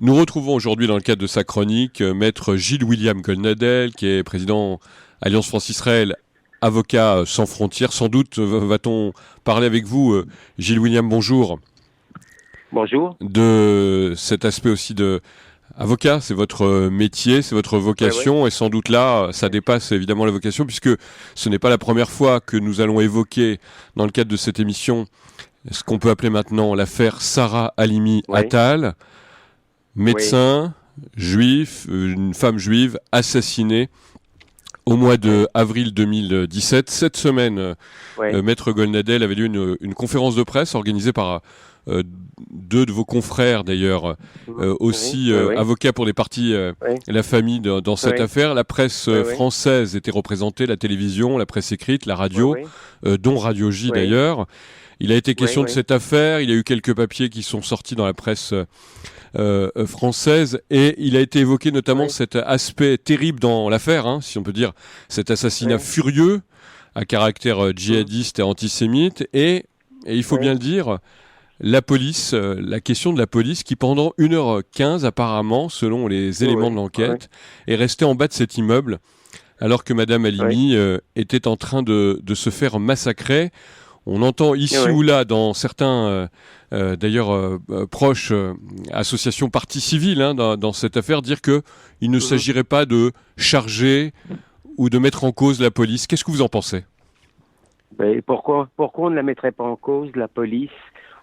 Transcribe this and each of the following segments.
Nous retrouvons aujourd'hui dans le cadre de sa chronique maître Gilles William Goldnadel, qui est président Alliance France-Israël, avocat sans frontières. Sans doute va-t-on parler avec vous, Gilles William, bonjour. Bonjour. De cet aspect aussi de avocat, c'est votre métier, c'est votre vocation, et sans doute là, ça dépasse évidemment la vocation, puisque ce n'est pas la première fois que nous allons évoquer, dans le cadre de cette émission, ce qu'on peut appeler maintenant l'affaire Sarah Halimi Attal. Médecin, juif, une femme juive assassinée au mois de avril 2017. Cette semaine, Maître Goldnadel avait eu une conférence de presse organisée par deux de vos confrères d'ailleurs, avocats pour les parties, la famille dans cette affaire. La presse française était représentée, la télévision, la presse écrite, la radio, dont Radio J d'ailleurs. Il a été question de cette affaire, il y a eu quelques papiers qui sont sortis dans la presse française, et il a été évoqué notamment cet aspect terrible dans l'affaire, si on peut dire, cet assassinat furieux à caractère djihadiste et antisémite, et il faut bien le dire, la police, la question de la police qui pendant 1h15 apparemment, selon les éléments de l'enquête, est restée en bas de cet immeuble alors que Madame Halimi était en train de se faire massacrer. On entend ici ou là, dans certains, proches associations parties civiles dans cette affaire, dire qu'il ne s'agirait pas de charger ou de mettre en cause la police. Qu'est-ce que vous en pensez ? Pourquoi on ne la mettrait pas en cause, la police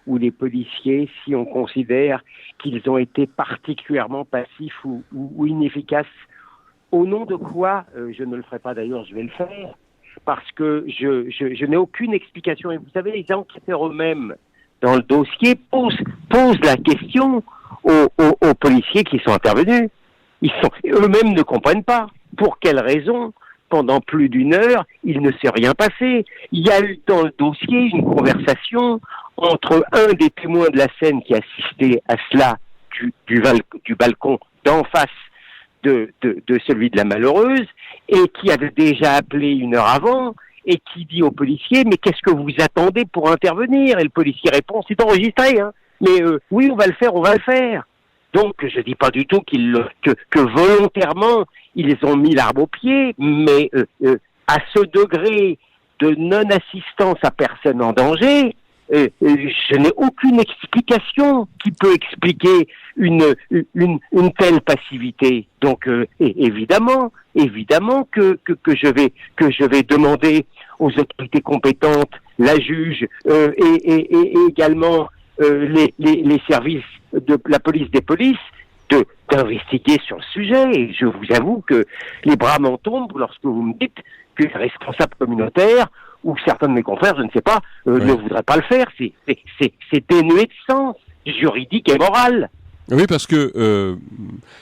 ou les policiers, si on considère qu'ils ont été particulièrement passifs ou inefficaces ? Au nom de quoi, je ne le ferai pas d'ailleurs, je vais le faire, parce que je n'ai aucune explication. Et vous savez, les enquêteurs eux-mêmes, dans le dossier, posent la question aux policiers qui sont intervenus. Eux-mêmes ne comprennent pas. Pour quelle raison, pendant plus d'1 heure, il ne s'est rien passé. Il y a eu dans le dossier une conversation entre un des témoins de la scène qui assistait à cela du balcon d'en face de celui de la malheureuse, et qui avait déjà appelé 1 heure avant, et qui dit au policier: mais qu'est-ce que vous attendez pour intervenir? Et le policier répond: c'est enregistré, mais oui, on va le faire. Donc je dis pas du tout que volontairement ils ont mis l'arbre au pied, mais à ce degré de non-assistance à personne en danger, je n'ai aucune explication qui peut expliquer une telle passivité. Donc évidemment que je vais demander aux autorités compétentes, la juge et également les services de la police des polices d'investiguer sur le sujet. Et je vous avoue que les bras m'en tombent lorsque vous me dites que les responsables communautaires ou certains de mes confrères, je ne sais pas, ne voudraient pas le faire. C'est dénué de sens juridique et moral. Oui, parce que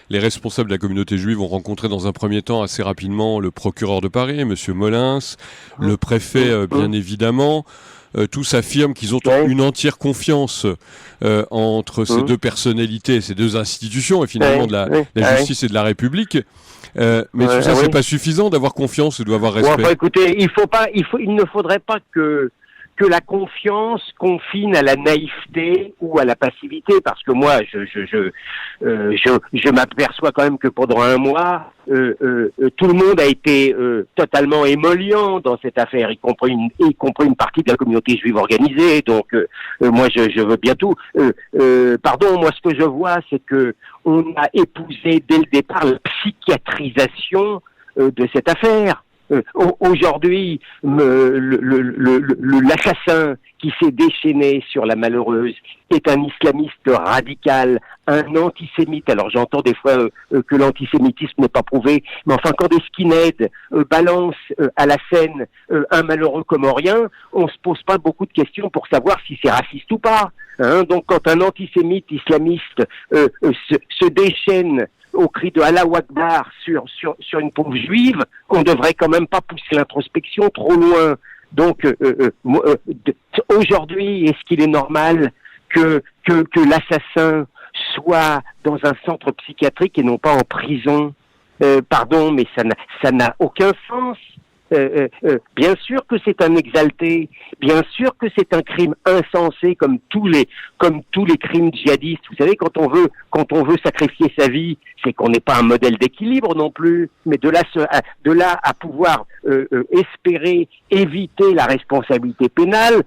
les responsables de la communauté juive ont rencontré dans un premier temps assez rapidement le procureur de Paris, M. Molins, le préfet, bien évidemment. Tous affirment qu'ils ont une entière confiance entre ces deux personnalités, ces deux institutions, et finalement de la justice et de la République. Mais tout ça, c'est pas suffisant d'avoir confiance et d'avoir respect. Écoutez, il ne faudrait pas que la confiance confine à la naïveté ou à la passivité, parce que moi, je m'aperçois quand même que pendant 1 mois, tout le monde a été totalement émollient dans cette affaire, y compris une partie de la communauté juive organisée. Donc, moi, je veux bien tout. Moi, ce que je vois, c'est que on a épousé dès le départ la psychiatrisation de cette affaire. Aujourd'hui, l'assassin qui s'est déchaîné sur la malheureuse est un islamiste radical, un antisémite. Alors j'entends des fois que l'antisémitisme n'est pas prouvé, mais enfin quand des skinheads balancent à la scène un malheureux comorien, on se pose pas beaucoup de questions pour savoir si c'est raciste ou pas. Donc quand un antisémite islamiste se déchaîne au cri de Allah Akbar sur une pauvre juive, on devrait quand même pas pousser l'introspection trop loin. Donc aujourd'hui, est-ce qu'il est normal que l'assassin soit dans un centre psychiatrique et non pas en prison? Pardon, mais ça n'a aucun sens. Bien sûr que c'est un exalté, bien sûr que c'est un crime insensé comme tous les crimes djihadistes. Vous savez, quand on veut sacrifier sa vie, c'est qu'on n'est pas un modèle d'équilibre non plus, mais de là à pouvoir espérer éviter la responsabilité pénale.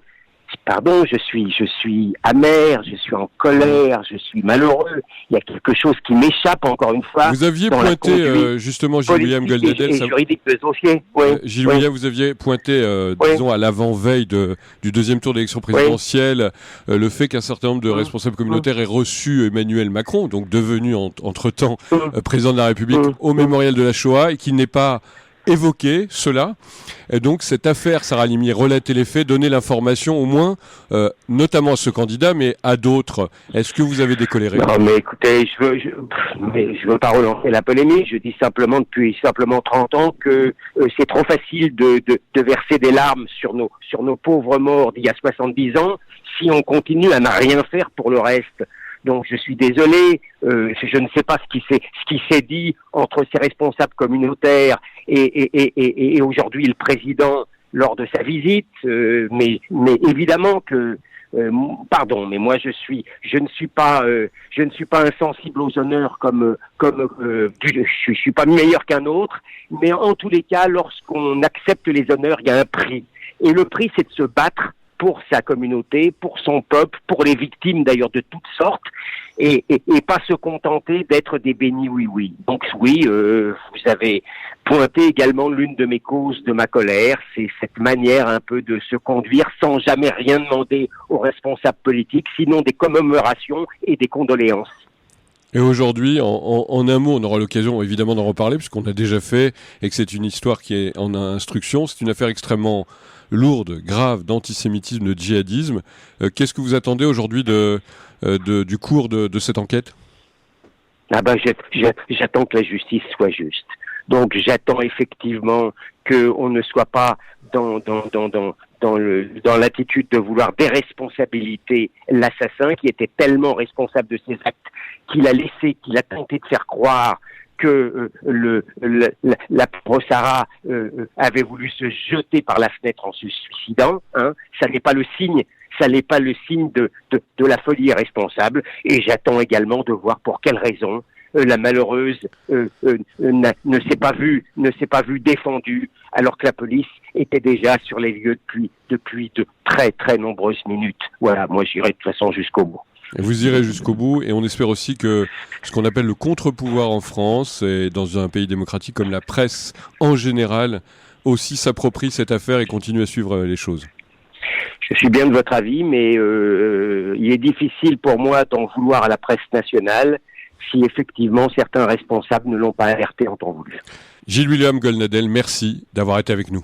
Pardon, je suis amer, je suis en colère, je suis malheureux. Il y a quelque chose qui m'échappe encore une fois. Vous aviez pointé justement Gilles-William Goldnadel, juridique de ce dossier. Gilles-William, vous aviez pointé, disons à l'avant-veille du deuxième tour d'élection présidentielle, le fait qu'un certain nombre de responsables communautaires aient reçu Emmanuel Macron, donc devenu entre-temps président de la République, au mémorial de la Shoah, et qu'il n'ait pas évoqué cela. Et donc cette affaire, Sarah Halimi, relater les faits, donner l'information au moins, notamment à ce candidat, mais à d'autres. Est-ce que vous avez des colérés ? Non, mais écoutez, je veux pas relancer la polémique. Je dis simplement depuis 30 ans que c'est trop facile de verser des larmes sur nos pauvres morts d'il y a 70 ans si on continue à ne rien faire pour le reste. Donc je suis désolé, je ne sais pas ce qui s'est dit entre ces responsables communautaires et aujourd'hui le président lors de sa visite, mais évidemment que pardon, mais moi je ne suis pas insensible aux honneurs je suis pas meilleur qu'un autre, mais en tous les cas lorsqu'on accepte les honneurs, il y a un prix, et le prix c'est de se battre pour sa communauté, pour son peuple, pour les victimes d'ailleurs de toutes sortes, et pas se contenter d'être des bénis oui. Donc oui, vous avez pointé également l'une de mes causes de ma colère, c'est cette manière un peu de se conduire sans jamais rien demander aux responsables politiques, sinon des commémorations et des condoléances. Et aujourd'hui, en un mot, on aura l'occasion évidemment d'en reparler, puisqu'on a déjà fait, et que c'est une histoire qui est en instruction. C'est une affaire extrêmement lourde, grave, d'antisémitisme, de djihadisme. Qu'est-ce que vous attendez aujourd'hui du cours de cette enquête ? J'attends que la justice soit juste. Donc j'attends effectivement qu'on ne soit pas dans l'attitude de vouloir déresponsabiliser l'assassin qui était tellement responsable de ses actes qu'il a tenté de faire croire que la pauvre Sarah avait voulu se jeter par la fenêtre en se suicidant. Ça n'est pas le signe de la folie irresponsable. Et j'attends également de voir pour quelle raison la malheureuse ne s'est pas vue défendue alors que la police était déjà sur les lieux depuis de très très nombreuses minutes. Voilà, moi j'irai de toute façon jusqu'au bout. Et vous irez jusqu'au bout, et on espère aussi que ce qu'on appelle le contre-pouvoir en France, et dans un pays démocratique comme la presse en général, aussi s'approprie cette affaire et continue à suivre les choses. Je suis bien de votre avis, mais il est difficile pour moi d'en vouloir à la presse nationale si effectivement certains responsables ne l'ont pas alerté en temps voulu. Gilles-William Goldnadel, merci d'avoir été avec nous.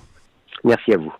Merci à vous.